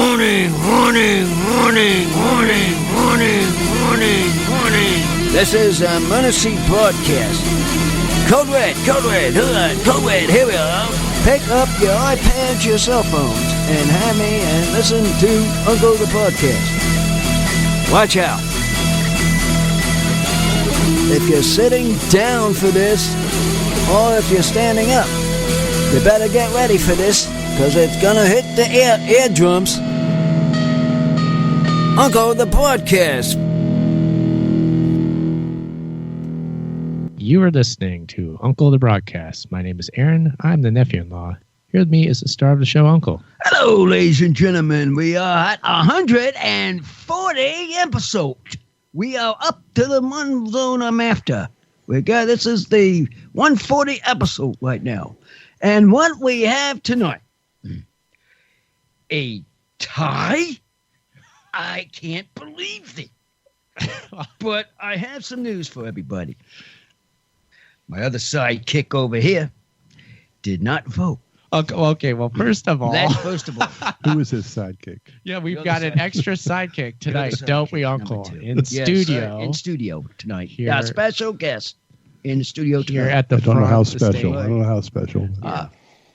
Warning, warning, warning, warning, warning, warning, warning. This is a Muncie broadcast. Code Red, hold on, Code Red, here we are. Pick up your iPads, your cell phones, and have me and listen to Uncle the Podcast. Watch out. If you're sitting down for this, or if you're standing up, you better get ready for this, because it's gonna hit the eardrums. Uncle the Podcast. You are listening to Uncle the Broadcast. My name is Aaron. I'm the nephew-in-law. Here with me is the star of the show, Uncle. Hello, ladies and gentlemen. We are at 140 episode. We are up to the one zone I'm after. This is the 140 episode right now. And what we have tonight, a tie? I can't believe it. But I have some news for everybody. My other sidekick over here did not vote. Okay, well, first of all... That's first of all. Who is his sidekick? Yeah, we've got an extra sidekick tonight, don't we, Uncle? In studio tonight. Here, yeah, special guest in the studio tonight. Here at the I don't know how front of the special. I don't know how special.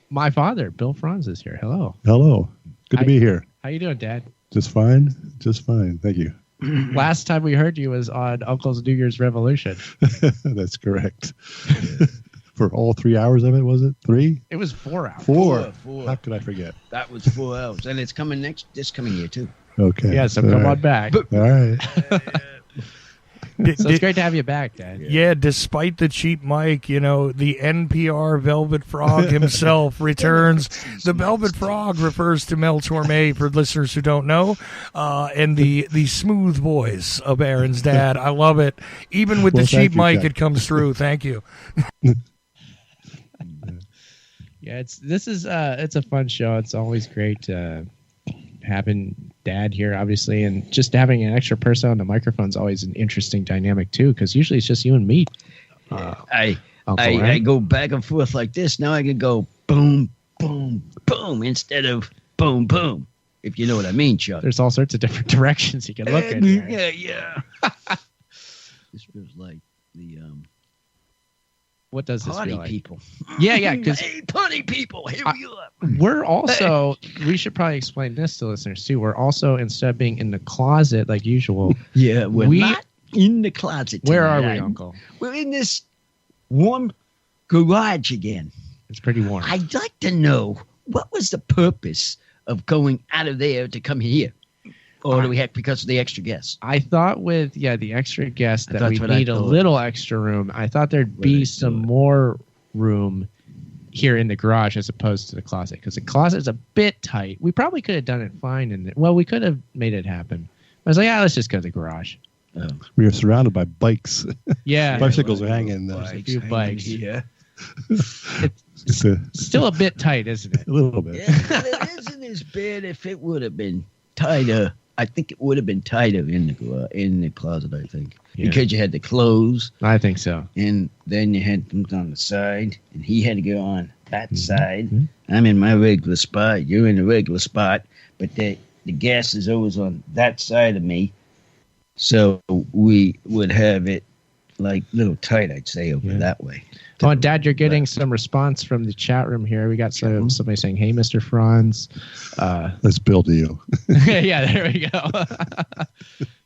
My father, Bill Franz, is here. Hello. Hello. Good to be here. How you doing, Dad? Just fine. Just fine. Thank you. Last time we heard you was on Uncle's New Year's Revolution. That's correct. For all 3 hours of it, was it? 3? It was 4 hours. Four. Four. How could I forget? That was 4 hours. And it's coming this coming year, too. Okay. Yeah, so come on back. All right. So it's great to have you back, Dad. Yeah, despite the cheap mic, you know, the NPR Velvet Frog himself returns. The Velvet Frog refers to Mel Torme, for listeners who don't know, and the smooth voice of Aaron's dad. I love it. Even with the cheap mic, it comes through. Thank you. Yeah, it's a fun show. It's always great having Dad here, obviously, and just having an extra person on the microphone is always an interesting dynamic too, because usually it's just you and me. I go back and forth like this. Now I can go boom, boom, boom instead of boom, boom. If you know what I mean, Chuck. There's all sorts of different directions you can look at. Yeah. This feels like the what does this party feel like? People. Yeah, because hey, party people, here we are. We're also, we should probably explain this to listeners too. We're also, instead of being in the closet like usual, we're not in the closet tonight. Where are we, Uncle? We're in this warm garage again. It's pretty warm. I'd like to know, what was the purpose of going out of there to come here? Or do we have because of the extra guests? I thought with the extra guests that we need a little extra room. I thought there'd be some more room here in the garage as opposed to the closet, because the closet's a bit tight. We probably could have done it fine we could have made it happen. I was like, let's just go to the garage. We are surrounded by bikes. Yeah, bicycles are hanging. There's a few bikes. Yeah, it's still a bit tight, isn't it? A little bit. Yeah, it isn't as bad if it would have been tighter. I think it would have been tighter in the closet, I think. Yeah. Because you had the clothes. I think so. And then you had them on the side, and he had to go on that side. Mm-hmm. I'm in my regular spot. You're in the regular spot. But the gas is always on that side of me. So we would have it like a little tight, I'd say, over that way. Oh, Dad, you're getting some response from the chat room here. We got somebody saying, "Hey, Mr. Franz." Let's build you. Yeah, there we go.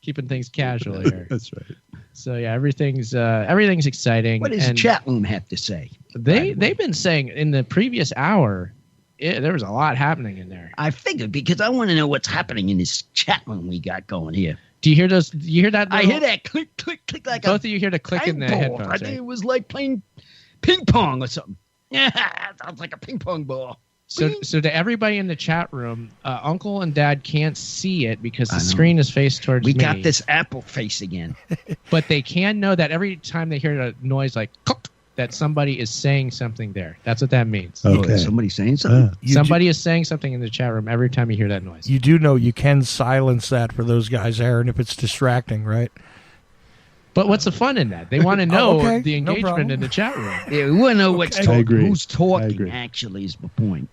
Keeping things casual here. That's right. So yeah, everything's exciting. What does the chat room have to say? They've been saying in the previous hour, there was a lot happening in there. I figured, because I want to know what's happening in this chat room we got going here. Do you hear those? Do you hear that? I hear that click, click, click like both of you hear the click in the headphones. I think it was like playing ping pong or something. Yeah, sounds like a ping pong ball. So to everybody in the chat room, Uncle and Dad can't see it because the screen is faced towards me. We got this Apple face again. But they can know that every time they hear a noise like click, that somebody is saying something there. That's what that means. Okay. Somebody's saying something? Somebody is saying something in the chat room every time you hear that noise. You do know you can silence that for those guys, Aaron, if it's distracting, right? But what's the fun in that? They want to know the engagement in the chat room. Yeah, we want to know who's talking, actually, is the point.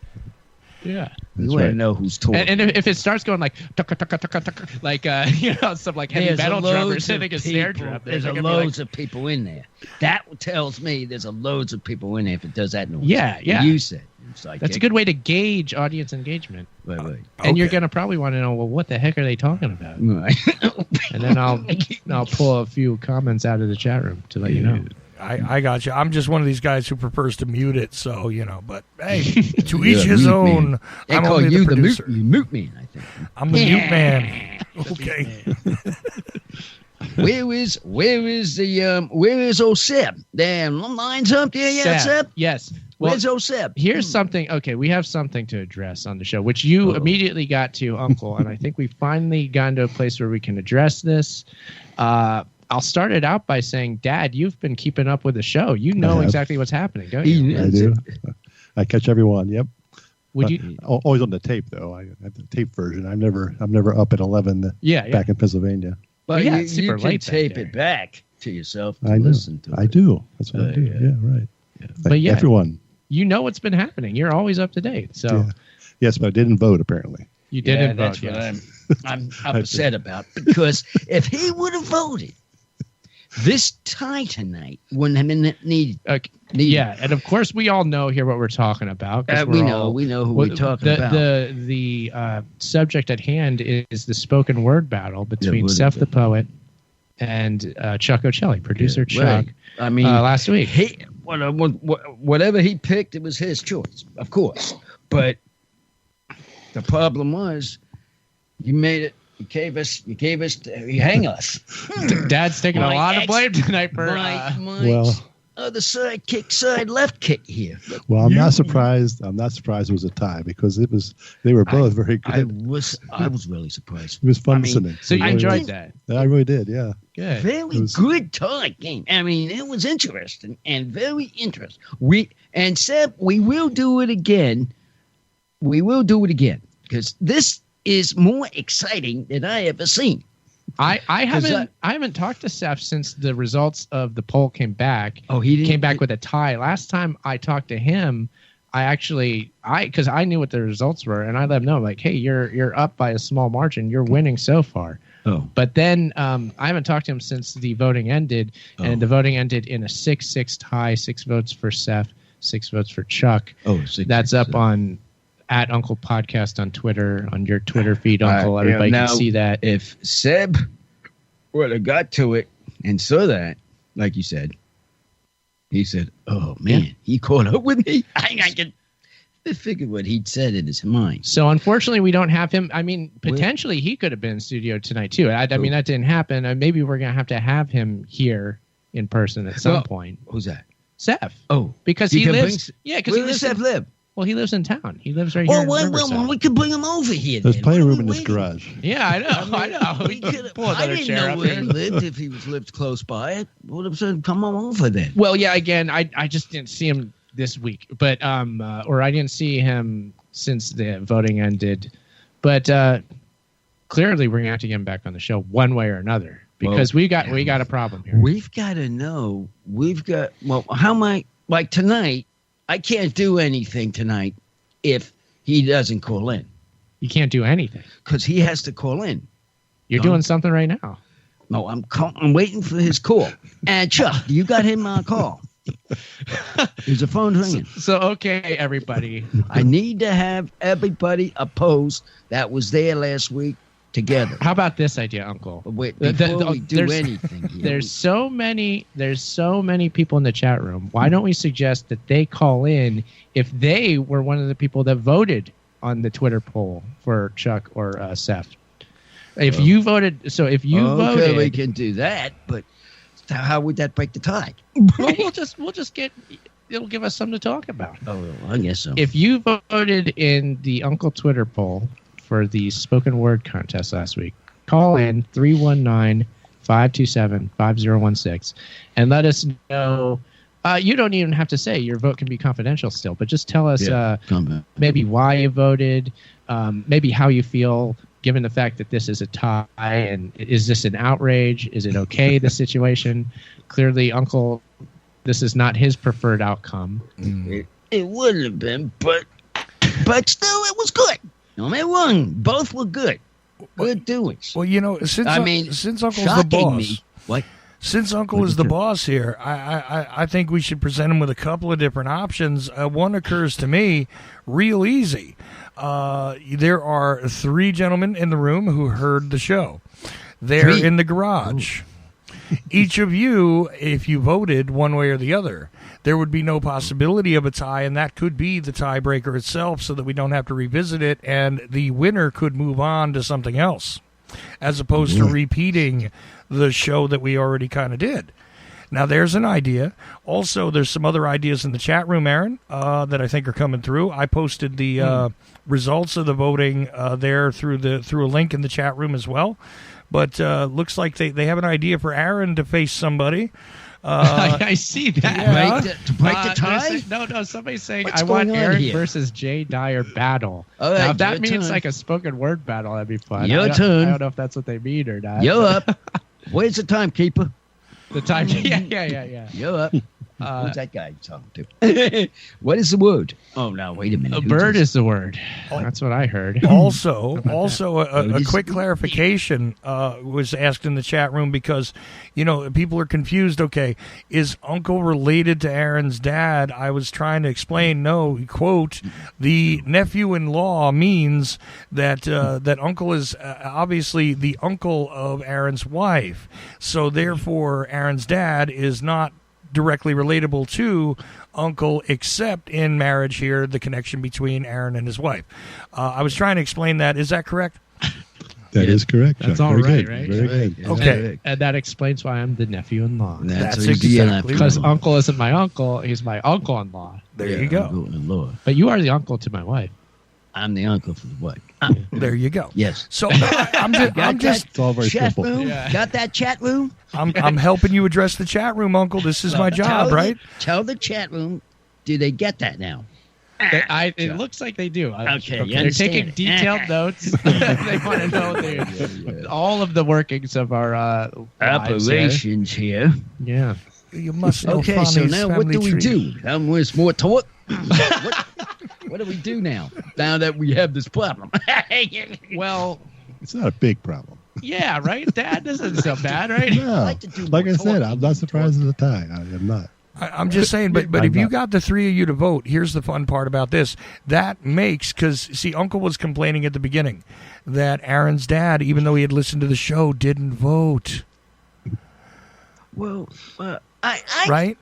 Yeah. You want to know who's talking. And if it starts going like like some like heavy metal drummer sitting a snare drum, there's loads of people in there. That tells me there's a loads of people in there if it does that noise. Yeah. You said. That's a good way to gauge audience engagement. Right. And you're gonna probably want to know, well, what the heck are they talking about? Right. And then I'll pull a few comments out of the chat room to let you know. I got you. I'm just one of these guys who prefers to mute it, so but hey, to each his own. Man. I'm only the producer. The mute man, I think. I'm the mute man. Okay. Where is old Seb? Damn, lines up there yet, Seb? Yes. Well, where's old Seb? Here's something. Okay, we have something to address on the show, which you immediately got to, Uncle, and I think we finally gotten to a place where we can address this. I'll start it out by saying, Dad, you've been keeping up with the show. You know exactly what's happening, don't you? I do. I catch everyone. Yep. Would you always on the tape though? I have the tape version. I'm never up at 11. Back in Pennsylvania. But you can tape it back to yourself to I know. listen to it. I do. That's what I do. Yeah, right. Yeah. But everyone. You know what's been happening. You're always up to date. So yes, but I didn't vote apparently. You didn't vote. That's what I'm upset about, because if he would have voted, this tie tonight wouldn't have been needed. Yeah, and of course we all know here what we're talking about. We know who we're talking about. The subject at hand is the spoken word battle between Seth the Poet and Chuck Ocelli, producer Chuck. Right. I mean, last week. Whatever he picked, it was his choice, of course. But the problem was, you made it. You hang us. Dad's taking a lot of blame tonight for my other side left kick here. Well, I'm not surprised. I'm not surprised it was a tie, because they were both very good. I was really surprised. It was fun listening. So you enjoyed that? I really did. Yeah. Good. Very good tie game. I mean, it was interesting and very interesting. Seb, we will do it again. We will do it again, because this is more exciting than I ever seen. I haven't talked to Seth since the results of the poll came back. Oh, he came back with a tie. Last time I talked to him, because I knew what the results were, and I let him know, like, hey, you're up by a small margin. You're winning so far. Oh. But then I haven't talked to him since the voting ended, and the voting ended in a 6-6 tie. 6 votes for Seth, 6 votes for Chuck. Oh, that's up on at Uncle Podcast on Twitter, on your Twitter feed, Uncle. Everybody can see that. If Seb would have got to it and saw that, like you said, he said, oh, man, he caught up with me. I can figure what he'd said in his mind. So, unfortunately, we don't have him. I mean, potentially he could have been in studio tonight, too. I mean, that didn't happen. Maybe we're going to have him here in person at some point. Who's that? Seth. Oh. Because he lives... Where does Seth live? Well, he lives in town. He lives right here. Well, we could bring him over here. There's plenty of room in his garage. Yeah, I know. I know. I didn't know where he lived. If he lived close by it, would have said, "Come on over then." Well, yeah. Again, I just didn't see him this week, but or I didn't see him since the voting ended. But clearly, we're gonna have to get him back on the show one way or another, because we got a problem here. We've got to know. How am I like tonight? I can't do anything tonight if he doesn't call in. You can't do anything because he has to call in. You're doing something right now. No, I'm waiting for his call. And Chuck, you got him on call. There's a phone ringing. So okay, everybody. I need to have everybody opposed that was there last week together. How about this idea, Uncle? Wait, before we do anything here. There's so many people in the chat room. Why don't we suggest that they call in if they were one of the people that voted on the Twitter poll for Chuck or Seth? If you voted, voted, we can do that. But how would that break the tie? Well, we'll just get. It'll give us something to talk about. Oh, I guess so. If you voted in the Uncle Twitter poll for the spoken word contest last week, call in 319-527-5016 and let us know. You don't even have to say your vote can be confidential still, but just tell us maybe why you voted, maybe how you feel given the fact that this is a tie, and is this an outrage? Is it okay, the situation? Clearly, Uncle, this is not his preferred outcome. It wouldn't have been, but but still, it was good. No matter one, both were good. Good doings. Well, since Uncle's the boss. What? Since Uncle is the boss here, I think we should present him with a couple of different options. One occurs to me real easy. There are 3 gentlemen in the room who heard the show. They're in the garage. Each of you, if you voted one way or the other, there would be no possibility of a tie, and that could be the tiebreaker itself so that we don't have to revisit it, and the winner could move on to something else, as opposed to repeating the show that we already kind of did. Now, there's an idea. Also, there's some other ideas in the chat room, Aaron, that I think are coming through. I posted the results of the voting there through a link in the chat room as well. But looks like they have an idea for Aaron to face somebody. I see that. Yeah. To break the tie? No. Somebody's saying I want Aaron versus Jay Dyer battle. All right, now, if that means like a spoken word battle, that'd be fun. Your turn. I don't know if that's what they mean or not. You're up. Where's the timekeeper? The time. Yeah. You're up. Who's that guy talking to? What is the word? Oh, now, wait a minute. A bird is the word. That's what I heard. Also, a quick clarification was asked in the chat room because, people are confused. Okay, is Uncle related to Aaron's dad? I was trying to explain, no, quote, the nephew-in-law means that Uncle is obviously the uncle of Aaron's wife. So, therefore, Aaron's dad is not directly relatable to Uncle, except in marriage here, the connection between Aaron and his wife. I was trying to explain that. Is that correct? That is correct. That's all right, right? Very good. Okay. And that explains why I'm the nephew-in-law. That's exactly because Uncle isn't my uncle; he's my uncle-in-law. There you go. Uncle-in-law. But you are the uncle to my wife. I'm the uncle for the wife. There you go. Yes. So I'm just It's all very chat simple. room. Yeah. Got that chat room? I'm helping you address the chat room, Uncle. This is my job, right? Tell the chat room. Do they get that now? It looks like they do. Okay, They're taking detailed notes. They want to know all of the workings of our operations here. Yeah. You must know. Okay, so now what do we tree. do? There's more talk. What do we do now that we have this problem? Well, it's not a big problem. Yeah, right? Dad, this isn't so bad, right? No. Like I said, I'm not surprised at the tie. I am not. I'm just saying, but if you got the 3 of you to vote, here's the fun part about this. That makes, because, see, Uncle was complaining at the beginning that Aaron's dad, even though he had listened to the show, didn't vote. Well, right?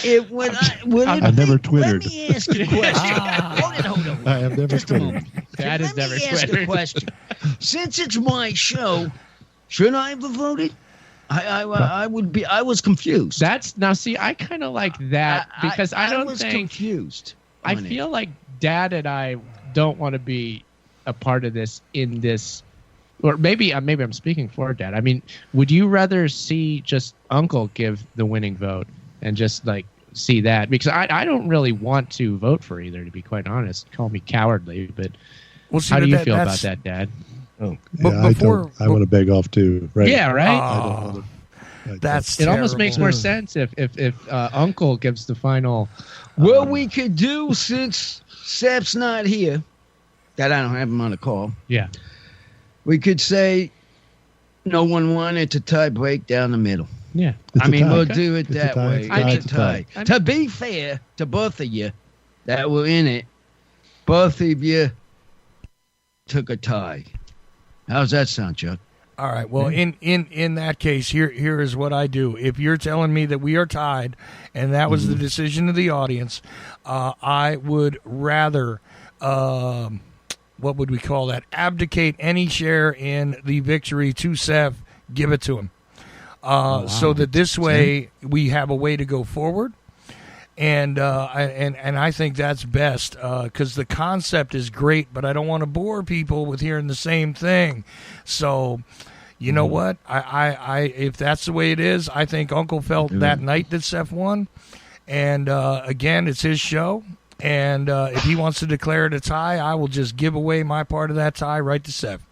I've never twittered. Let me ask you a question. Hold on. I have never twittered. Dad has never twittered. Let me ask a question. Since it's my show, shouldn't I have voted? I would be. I was confused. That's now. See, I kind of like that because I was think confused. I feel like Dad and I don't want to be a part of this in this, or maybe I'm speaking for Dad. I mean, would you rather see just Uncle give the winning vote and just like see that? Because I don't really want to vote for either, to be quite honest. Call me cowardly, but how do you feel about that, Dad? Oh, yeah, I want to beg off too. Right? Yeah, right. I don't want to, that's it. Almost makes more sense if Uncle gives the final. What we could do, since Seth's not here, that I don't have him on the call. Yeah, we could say no one wanted to tie break down the middle. Yeah, we'll do it that way. It's a tie. To be fair to both of you that were in it, both of you took a tie. How's that sound, Chuck? All right. Well, in that case, here is what I do. If you're telling me that we are tied, and that was the decision of the audience, I would rather, what would we call that? Abdicate any share in the victory to Seth. Give it to him, so that this way we have a way to go forward. And I think that's best because the concept is great, but I don't want to bore people with hearing the same thing. So, you know what? I if that's the way it is, I think Uncle felt that night that Seth won. And again, it's his show. And if he wants to declare it a tie, I will just give away my part of that tie right to Seth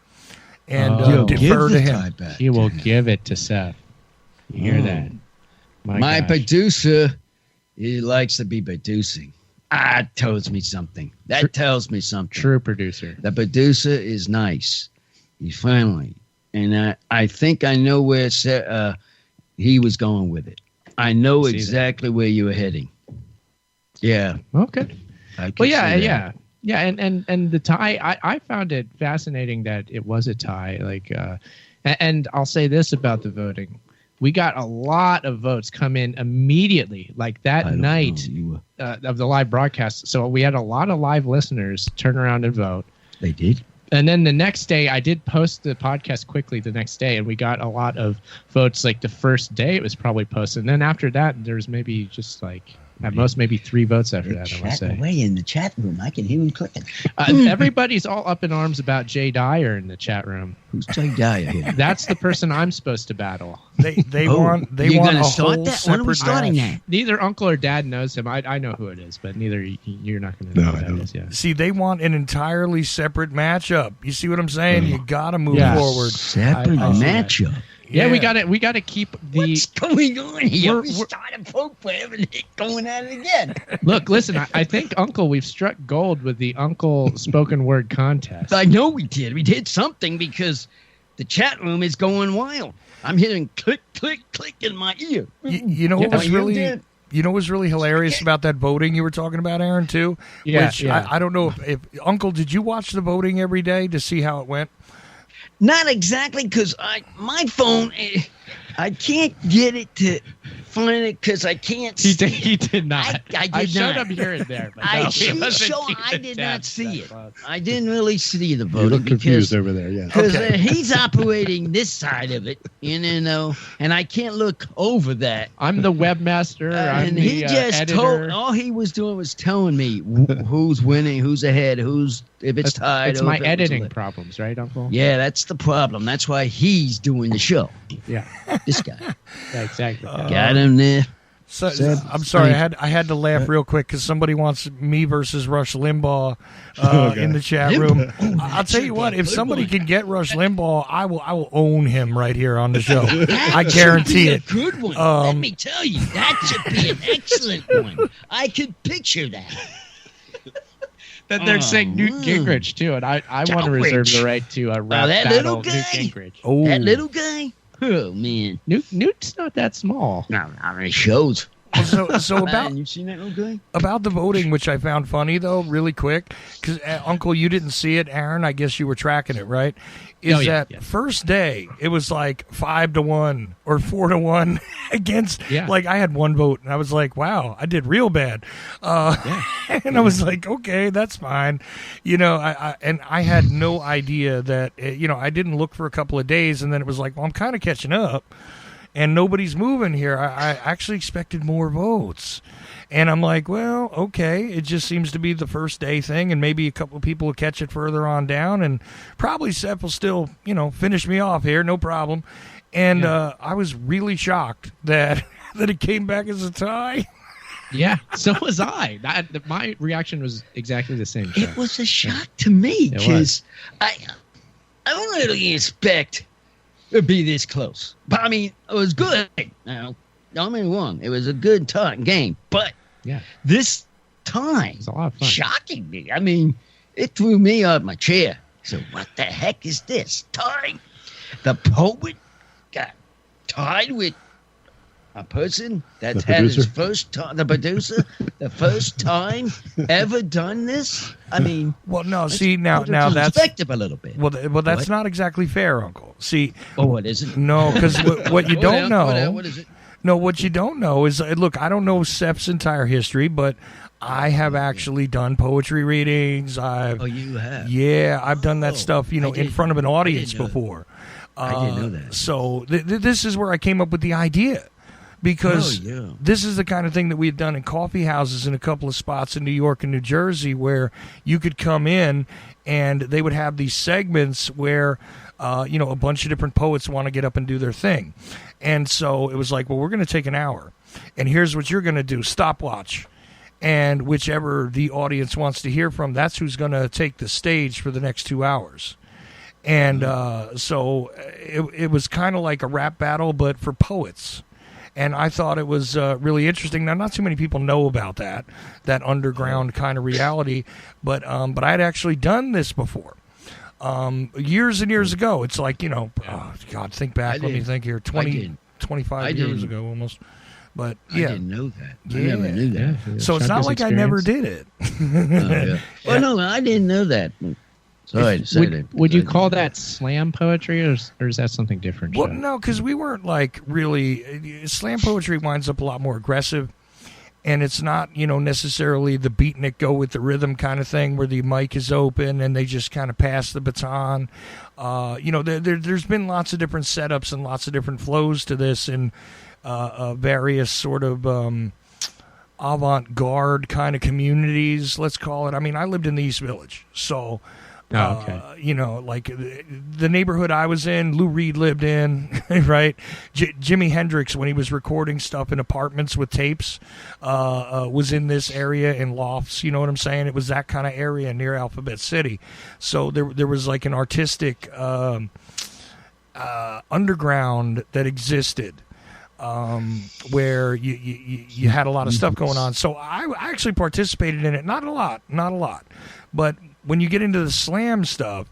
and defer to him. He will give it to Seth. You hear that? My producer. He likes to be producing. That tells me something. That tells me something. True producer. The producer is nice. He's friendly. And I think I know where he was going with it. I know exactly where you were heading. Yeah. Okay. Well, yeah. And the tie, I found it fascinating that it was a tie. Like, and I'll say this about the voting. We got a lot of votes come in immediately, like that night of the live broadcast. So we had a lot of live listeners turn around and vote. They did. And then the next day, I did post the podcast quickly the next day, and we got a lot of votes like the first day it was probably posted. And then after that, there was maybe just like, at most, maybe 3 votes after that, I would say. Away in the chat room. I can hear him clicking. Everybody's all up in arms about Jay Dyer in the chat room. Who's Jay Dyer here? That's the person I'm supposed to battle. They want a whole that? When are we starting that? Neither uncle or dad knows him. I know who it is, but neither you're not going to know who that is. Yeah. See, they want an entirely separate matchup. You see what I'm saying? You got to move forward. Separate matchup. Yeah, we got to keep the. What's going on here? We started program and it's going at it again. Look, listen. I think Uncle, we've struck gold with the Uncle spoken word contest. I know we did. We did something because the chat room is going wild. I'm hearing click, click, click in my ear. You know what was really. You know what was really hilarious about that voting you were talking about, Aaron, too? Yeah. I don't know if Uncle, did you watch the voting every day to see how it went? Not exactly, because my phone, I can't get it to find it because I can't. He did not. I showed up here and there, but I did not see it. I didn't really see the voting. You look confused over there, yeah. Because he's operating this side of it, and I can't look over that. I'm the webmaster. I'm the editor. All he was doing was telling me who's winning, who's ahead, if it's tied. It's my editing problems, right, Uncle? Yeah, that's the problem. That's why he's doing the show. Yeah. This guy. Yeah, exactly. Got him there. So, I'm sorry, I had to laugh real quick because somebody wants me versus Rush Limbaugh in the chat room. I'll tell you what, if somebody can get Rush Limbaugh, I will own him right here on the show. I guarantee it. A good one. Let me tell you, that should be an excellent one. I could picture that. That they're saying Newt Gingrich too, and I want to reserve the right to rap battle Newt Gingrich. Oh, that little guy. Oh man, Newt's not that small. No, it shows. So about you seen that little guy? About the voting, which I found funny though, really quick, because Uncle, you didn't see it. Aaron, I guess you were tracking it, right? First day it was like 5-1 or 4-1 against. Yeah. Like I had 1 vote, and I was like, wow, I did real bad. And I was like, okay, that's fine. I had no idea that I didn't look for a couple of days, and then it was like, well, I'm kind of catching up. And nobody's moving here. I actually expected more votes. And I'm like, well, okay. It just seems to be the first day thing, and maybe a couple of people will catch it further on down. And probably Seth will still, finish me off here, no problem. And I was really shocked that it came back as a tie. Yeah, so was I. My reaction was exactly the same. It was a shock to me because I don't really expect it'd be this close. But, I mean, it was good. Now, don't get me wrong. It was a good game. But this time, it's a lot of fun. Shocking me. I mean, it threw me out of my chair. So what the heck is this? Tie? The poet got tied with a person that's had his first time, the producer, the first time ever done this? I mean, well, no, see, now that's perspective a little bit. Well, that's not exactly fair, Uncle. See, what is it? No, because what you don't know. What is it? No, what you don't know is, look, I don't know Seth's entire history, but I have actually done poetry readings. You have? Yeah, I've done that stuff, in front of an audience before. I didn't know that. So this is where I came up with the idea. Because this is the kind of thing that we had done in coffee houses in a couple of spots in New York and New Jersey where you could come in and they would have these segments where, a bunch of different poets want to get up and do their thing. And so it was like, well, we're going to take an hour. And here's what you're going to do, stopwatch. And whichever the audience wants to hear from, that's who's going to take the stage for the next 2 hours. And so it was kind of like a rap battle, but for poets. And I thought it was really interesting. Now, not too many people know about that underground kind of reality, but I had actually done this before. Years and years ago. It's like, oh, God, think back. Let me think here. 25 years ago almost. But yeah. I didn't know that. I never knew that. Yeah. So it's not like I never did it. Well, no, I didn't know that. Sorry to say that. Would you call that slam poetry, or is that something different? Well, no, because we weren't like really. Slam poetry winds up a lot more aggressive, and it's not necessarily the beatnik go with the rhythm kind of thing where the mic is open and they just kind of pass the baton. There's been lots of different setups and lots of different flows to this in various sort of avant-garde kind of communities. Let's call it. I mean, I lived in the East Village, so. Like the neighborhood I was in, Lou Reed lived in, right? Jimi Hendrix, when he was recording stuff in apartments with tapes, was in this area in lofts. You know what I'm saying? It was that kind of area near Alphabet City. So there was like an artistic underground that existed. Where you had a lot of stuff going on. So I actually participated in it. Not a lot, but when you get into the slam stuff,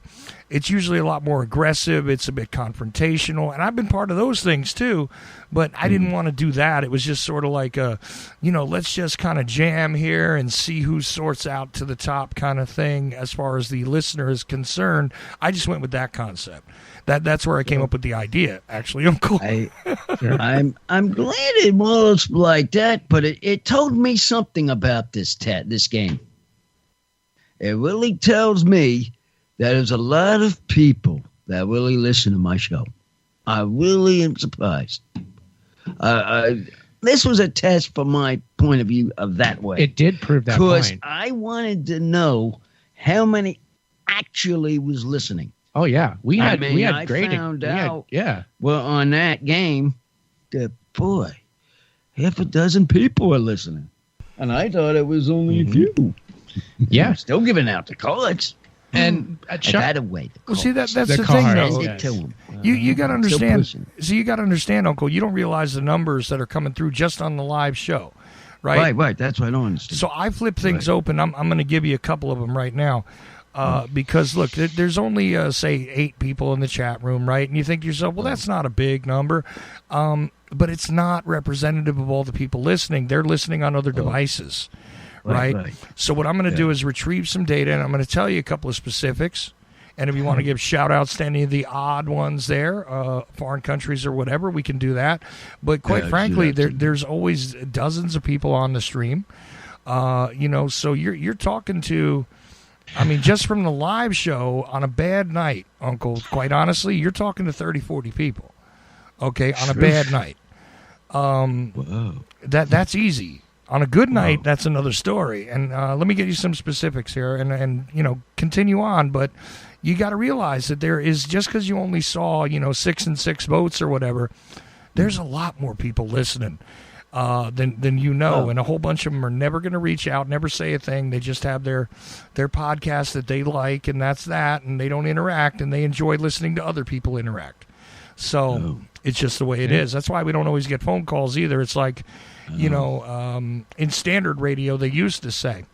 it's usually a lot more aggressive. It's a bit confrontational, and I've been part of those things too, but I didn't want to do that. It was just sort of like let's just kind of jam here and see who sorts out to the top kind of thing as far as the listener is concerned. I just went with that concept. That's where I came up with the idea, actually, Uncle. I'm glad it was like that, but it told me something about this game. It really tells me that there's a lot of people that really listen to my show. I really am surprised. This was a test from my point of view of that way. It did prove that point. Because I wanted to know how many actually was listening. Oh yeah, we had found out. Well, on that game, boy, half a dozen people are listening, and I thought it was only a few. Yeah, still giving out the cards. And Chuck, away. Well, see that's the thing, though. Yes. You got to understand. So you got to understand, Uncle. You don't realize the numbers that are coming through just on the live show, right? Right. That's what I don't understand. So I flip things open. I'm going to give you a couple of them right now. Because look, there's only say 8 people in the chat room, right? And you think to yourself, well, that's not a big number, but it's not representative of all the people listening. They're listening on other devices, right? So what I'm going to do is retrieve some data, and I'm going to tell you a couple of specifics. And if you want to give shout-outs to any of the odd ones there, foreign countries or whatever, we can do that. But quite frankly, there's always dozens of people on the stream, so you're talking to. I mean, just from the live show on a bad night, Uncle, quite honestly, you're talking to 30, 40 people, okay, on a bad night. That's easy. On a good night, that's another story. And let me get you some specifics here and continue on. But you got to realize that there is, just because you only saw, 6 and 6 votes or whatever, there's a lot more people listening. Than and a whole bunch of them are never going to reach out, never say a thing. They just have their podcast that they like, and that's that, and they don't interact, and they enjoy listening to other people interact. So it's just the way it is. That's why we don't always get phone calls either. It's like, in standard radio, they used to say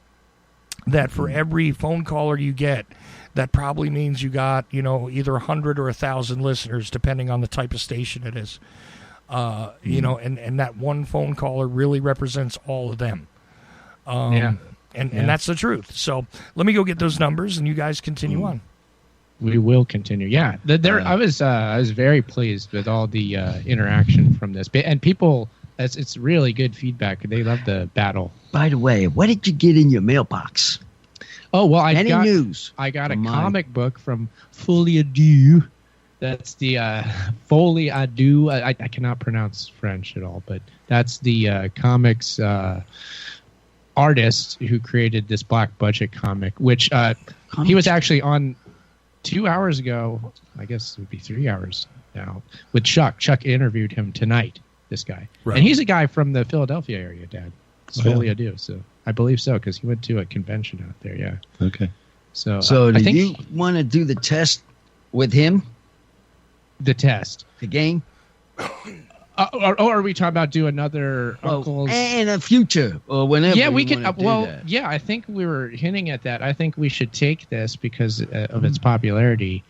that for every phone caller you get, that probably means you got, either 100 or 1,000 listeners, depending on the type of station it is. And that one phone caller really represents all of them. And that's the truth. So let me go get those numbers, and you guys continue on. We will continue. Yeah, I was very pleased with all the interaction from this, and people. It's really good feedback. They love the battle. By the way, what did you get in your mailbox? Oh well, Any news? I got a comic book from Folie à Deux. That's the Folie à Deux. I cannot pronounce French at all, but that's the comics artist who created this Black Budget comic, which he was actually on 2 hours ago. I guess it would be 3 hours now with Chuck. Chuck interviewed him tonight, this guy. Right. And he's a guy from the Philadelphia area, Dad. It's Folie à Deux, so I believe so, because he went to a convention out there, yeah. Okay. So do you want to do the test with him? The test. The game? Or are we talking about do another Uncle's in the future or whenever? Yeah, we can. That. Yeah, I think we were hinting at that. I think we should take this because of its popularity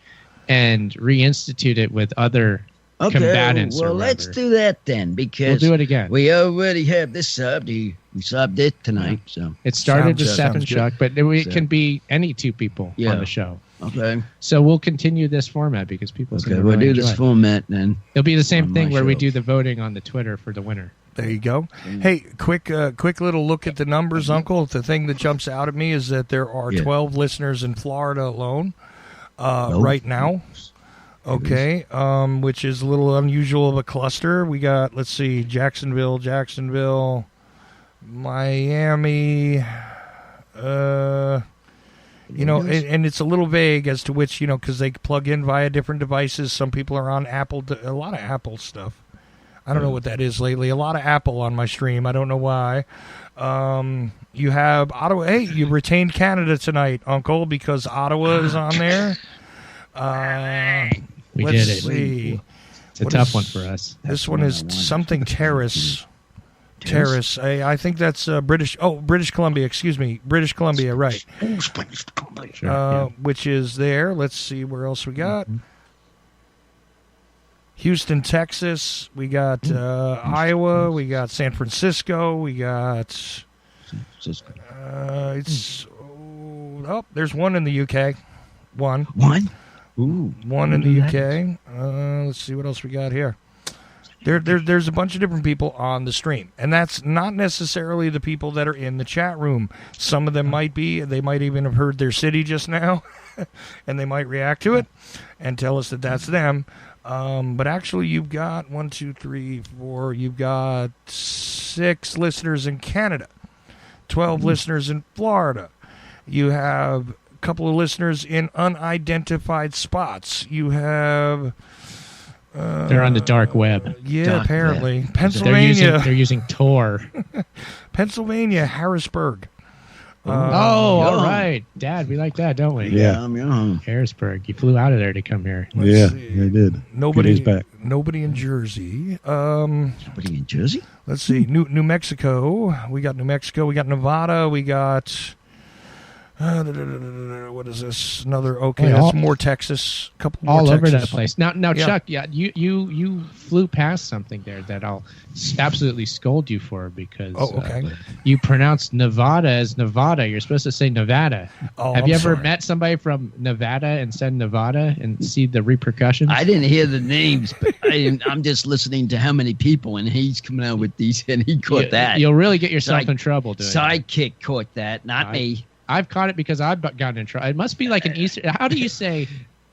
and reinstitute it with other combatants. Well, let's do that then because we'll do it again. We already have this subbed. We subbed it tonight, so it started with Seth and Chuck, but it can be any two people on the show. Okay. So we'll continue this format because people. Okay, we'll do this format then. It'll be the same thing where we do the voting on the Twitter for the winner. There you go. Hey, quick little look at the numbers, Uncle. The thing that jumps out at me is that there are 12 listeners in Florida alone right now. Okay, which is a little unusual of a cluster. We got, let's see, Jacksonville, Miami, and it's a little vague as to which, because they plug in via different devices. Some people are on Apple, a lot of Apple stuff. I don't know what that is lately. A lot of Apple on my stream. I don't know why. You have Ottawa. Hey, you retained Canada tonight, Uncle, because Ottawa is on there. We did it. See. It's a tough one for us. This one is something Terrace. Terrace. I think that's British. Oh, British Columbia. Excuse me, British Columbia. Right. Which is there. Let's see where else we got. Houston, Texas. We got Iowa. We got San Francisco. We got. There's one in the UK. One. Ooh. One in the UK. Let's see what else we got here. There's a bunch of different people on the stream, and that's not necessarily the people that are in the chat room. Some of them might be. They might even have heard their city just now, and they might react to it and tell us that that's them. But actually, you've got 1, 2, 3, 4. You've got 6 listeners in Canada, 12 listeners in Florida. You have a couple of listeners in unidentified spots. You have they're on the dark web. Yeah, apparently. Web. Pennsylvania. They're using Tor. Pennsylvania, Harrisburg. All right. Dad, we like that, don't we? Yeah. Harrisburg. You flew out of there to come here. I did. Nobody back. Nobody in Jersey. Nobody in Jersey? Let's see. New Mexico. We got New Mexico. We got Nevada. We got... what is this? Another that's more Texas. A couple more all Texas. Over that place. Now, Chuck, you flew past something there that I'll absolutely scold you for because you pronounced Nevada as Nevada. You're supposed to say Nevada. Have you ever met somebody from Nevada and said Nevada and see the repercussions? I didn't hear the names, but I'm just listening to how many people, and he's coming out with these, and he caught that. You'll really get yourself in trouble doing Sidekick caught that, not me. I've caught it because I've gotten in trouble. It must be like an Easter. How do you say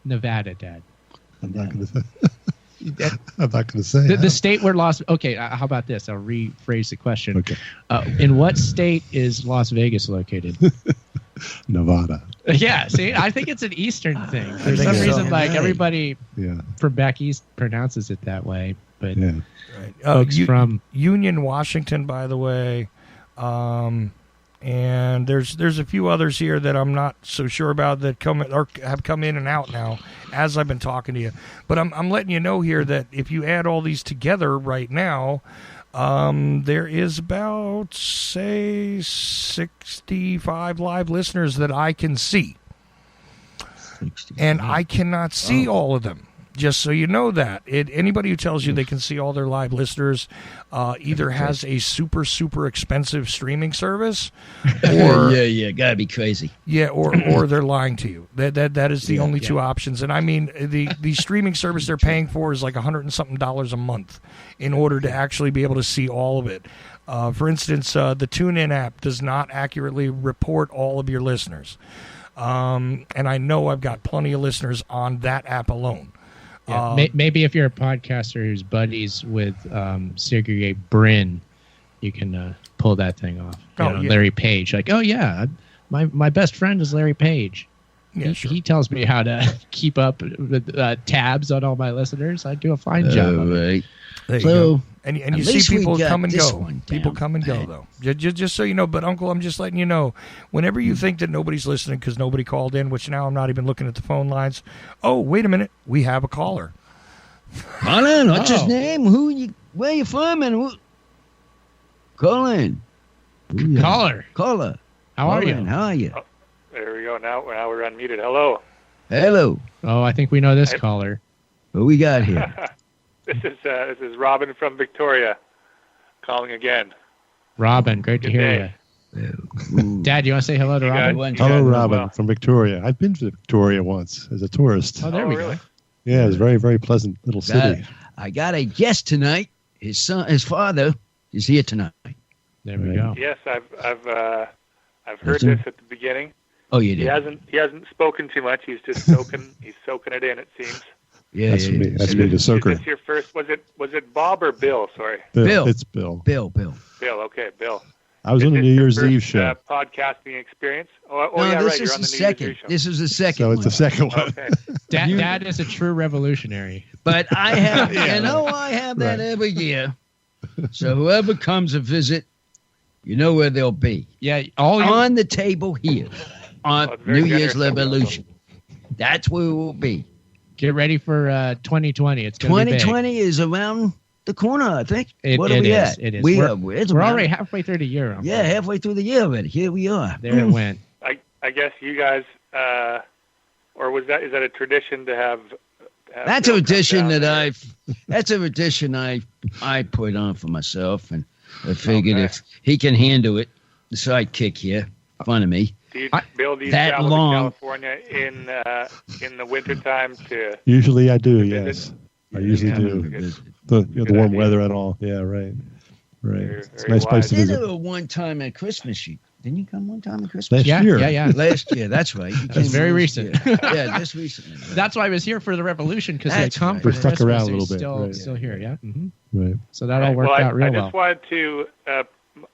Nevada, Dad? I'm not going to say. The state where Okay, how about this? I'll rephrase the question. Okay. In what state is Las Vegas located? Nevada. Yeah. See, I think it's an Eastern thing. For some reason, everybody from back east pronounces it that way. But folks from Union, Washington, by the way. And there's a few others here that I'm not so sure about that have come in and out now as I've been talking to you. But I'm letting you know here that if you add all these together right now, there is about, say, 65 live listeners that I can see. 65. And I cannot see all of them. Just so you know that. Anybody who tells you they can see all their live listeners either has a super, super expensive streaming service or... gotta be crazy. Yeah, or they're lying to you. That is the only two options. And I mean, the streaming service they're paying for is like $100 and something a month in order to actually be able to see all of it. For instance, the TuneIn app does not accurately report all of your listeners. And I know I've got plenty of listeners on that app alone. Yeah, maybe if you're a podcaster who's buddies with Sergey Brin, you can pull that thing off. Larry Page. Like, my best friend is Larry Page. Yeah, he tells me how to keep up with tabs on all my listeners. I do a fine job of it. There you go. And you see people come and go. People come and go, though. Just so you know. But, Uncle, I'm just letting you know, whenever you think that nobody's listening because nobody called in, which now I'm not even looking at the phone lines. Oh, wait a minute. We have a caller. Colin, what's his name? Where you from? And Colin. Caller. How are you? How are you? Oh, there we go. Now we're unmuted. Hello. Hello. Oh, I think we know this caller. What we got here? This is Robin from Victoria, calling again. Robin, great to hear you. Dad, you want to say hello to Robin? Hello, Robin from Victoria. I've been to Victoria once as a tourist. Oh, there we really? go. Yeah, it's a very, very pleasant little city. I got a guest tonight. His father is here tonight. There we go. Yes, I've heard this at the beginning. Oh, you did. He hasn't spoken too much. He's just soaking it in. It seems. Yeah, that's me. That's me, the soaker. Is this your first? Was it Bob or Bill? Sorry. Bill. It's Bill. Bill. Okay, Bill. I was on the New Year's Eve show. Podcasting experience. No, yeah, this right. You're is on the the second. New Year's Eve show. This is the second. So it's the second one. Okay. Dad is a true revolutionary. But I have, I have that every year. So whoever comes to visit, you know where they'll be. Yeah, on the table here on New Year's generous. Revolution. That's where we'll be. Get ready for 2020. It's going to be big. 2020 is around the corner, I think. What are we is. at? It is. We're already halfway through the year. Yeah, halfway through the year already. Here we are. There it went. I guess you guys, or is that a tradition to have that's a tradition that's a tradition I put on for myself, and I figured if he can handle it, the sidekick here, in front of me. Bill, do you travel to California in the wintertime to? Usually I do, visit? Yes. I usually do. The warm weather and all. Yeah, right. It's a nice place to visit. I did one time at Christmas. Didn't you come one time at Christmas? Last year. Yeah. Last year, that's right. That's very recent. Yeah, just recently. That's why I was here for the revolution, because they come for We're stuck Christmas. around a little bit. Still here, yeah. Mm-hmm. Right. So that all worked out real well. I just wanted to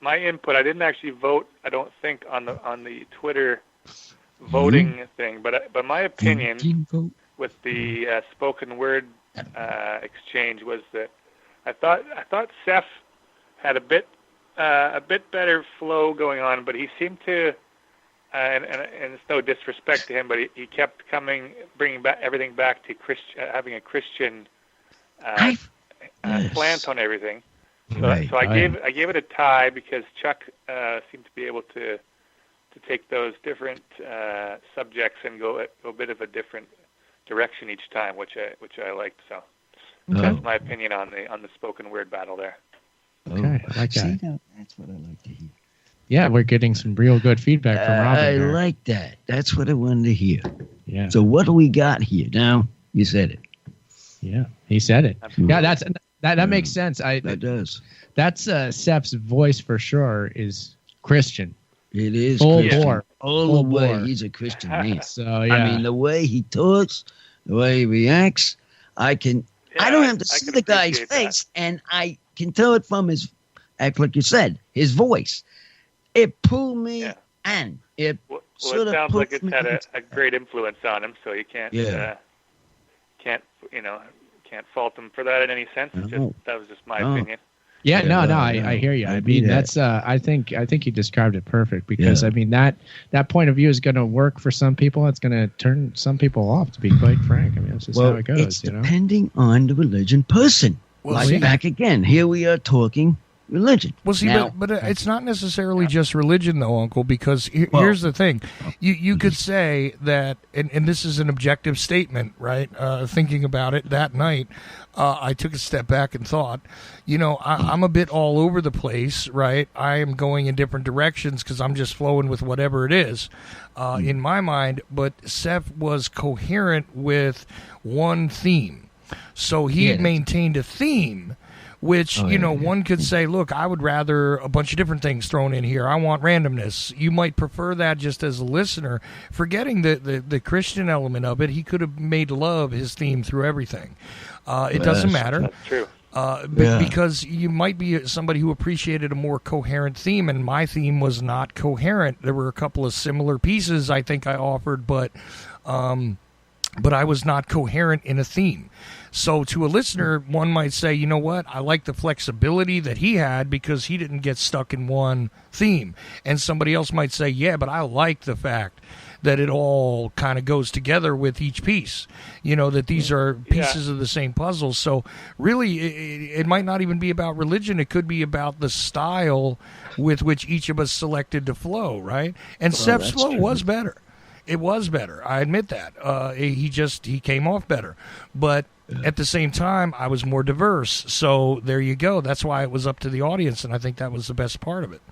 my input. I didn't actually vote. I don't think on the Twitter voting thing, but my opinion with the spoken word exchange was that I thought Seth had a bit better flow going on, but he seemed to, and it's no disrespect to him, but he kept bringing back everything back to having a Christian slant on everything. So I gave it a tie because Chuck seemed to be able to take those different subjects and go a bit of a different direction each time, which I liked. So that's my opinion on the spoken word battle there. Okay, I like that. See, that's what I like to hear. Yeah, we're getting some real good feedback from Robin. I here. like that. That's what I wanted to hear. Yeah. So what do we got here? Now, you said it. Yeah, he said it. Absolutely. Yeah, that makes sense. That does. That's Seth's voice for sure is Christian. It is full Christian. bore. All the way. He's a Christian man. So yeah. I mean, the way he talks, the way he reacts, I don't have to see the guy's face, and I can tell it from his act, like you said, his voice. It pulled me in. It sounds like it's had a great influence on him, so you can't fault him for that in any sense. That was just my opinion. Yeah, no, I hear you. I mean, that's I think you described it perfect, because I mean that point of view is going to work for some people. It's going to turn some people off, to be quite frank. I mean, that's just how it goes. It's depending on the religion person. Back again, here we are talking religion. Well, see, but it's not necessarily just religion, though, Uncle, because here's the thing. You could say that, and this is an objective statement, right? Thinking about it that night, I took a step back and thought, I'm a bit all over the place, right? I am going in different directions because I'm just flowing with whatever it is in my mind, but Seth was coherent with one theme. So he maintained a theme, which, one could say, look, I would rather a bunch of different things thrown in here. I want randomness. You might prefer that just as a listener. Forgetting the Christian element of it, he could have made love his theme through everything. It doesn't matter. That's true. Because you might be somebody who appreciated a more coherent theme, and my theme was not coherent. There were a couple of similar pieces I think I offered, but I was not coherent in a theme. So to a listener, one might say, you know what, I like the flexibility that he had because he didn't get stuck in one theme. And somebody else might say, yeah, but I like the fact that it all kind of goes together with each piece. That these are pieces of the same puzzle. So really, it might not even be about religion. It could be about the style with which each of us selected to flow, right? And Seph's flow was better. It was better. I admit that. He came off better. But at the same time, I was more diverse. So there you go. That's why it was up to the audience, and I think that was the best part of it.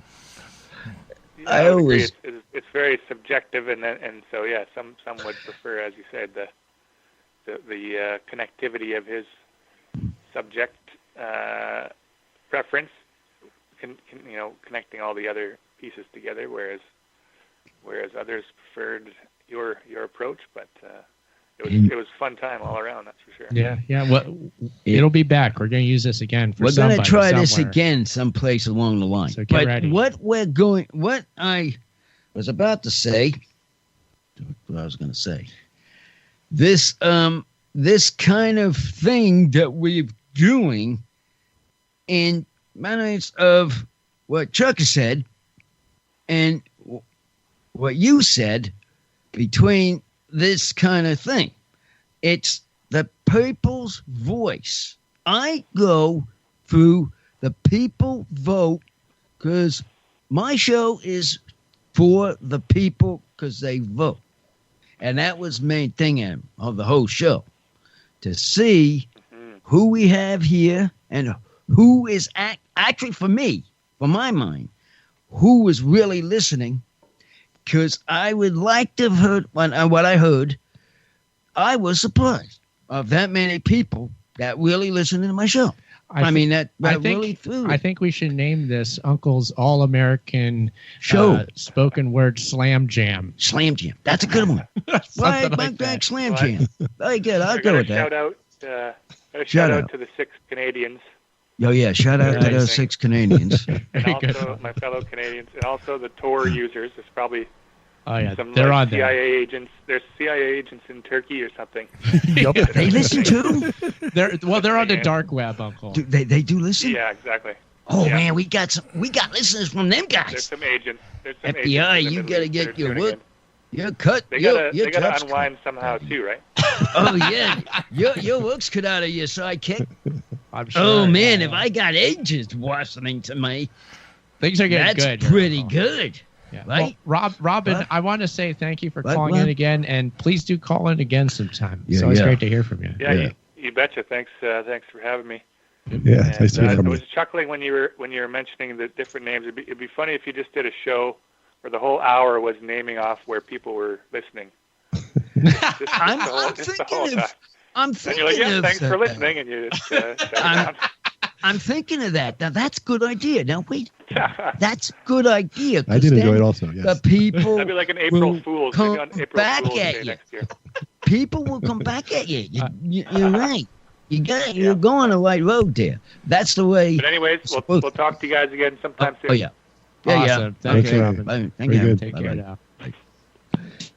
I always agree. It's very subjective, and so some would prefer, as you said, the connectivity of his subject preference, connecting all the other pieces together, whereas others preferred your approach, but it was a fun time all around, that's for sure. Yeah. Well, it'll be back. We're going to use this again. We're going to try this again someplace along the line. So get ready. What I was about to say, what I was going to say, this kind of thing that we're doing, in manners of what Chuck has said, and what you said, between this kind of thing. It's the people's voice. I go through the people vote because my show is for the people because they vote. And that was the main thing of the whole show. To see who we have here and who is actually, for me, for my mind, who is really listening. Because I would like to have heard what I heard. I was surprised of that many people that really listen to my show. I think we should name this Uncle's All-American show, spoken word slam jam. Slam jam. That's a good one. Back slam jam. Very good. I'll go with that. Shout out to the 6 Canadians. Oh, yeah. Shout out to those 6 Canadians. And also my fellow Canadians. And also the Tor users. There's probably some they're on CIA agents. There's CIA agents in Turkey or something. They listen too? They're on the dark web, Uncle. They do listen? Yeah, exactly. Oh, man, we got listeners from them guys. There's some agents. FBI, you got to get your work. You're cut. They got to unwind somehow too, right? Oh, yeah. Your work's cut out of your sidekick. I'm sure. Oh, man, if I got agents listening to me, things are getting good. That's pretty good. Yeah. Right? Well, Robin, I want to say thank you for calling in again, and please do call in again sometime. It's always great to hear from you. Yeah. You betcha. Thanks for having me. Yeah, nice to hear from you. I was chuckling when you were mentioning the different names. It'd be funny if you just did a show where the whole hour was naming off where people were listening. I'm thinking you're like, thanks for listening, and you just I'm thinking of that. Now, that's a good idea. Now, wait. That's a good idea. I did enjoy it also, yes. The people that'd be like an April Fool's. Come on April back Fool's at Day you. Next year. People will come back at you. You're right. You're going the right road there. That's the way. But anyways, we'll talk to you guys again sometime soon. Oh, yeah. Awesome. Thank you, Robin. Thank you. Take care now.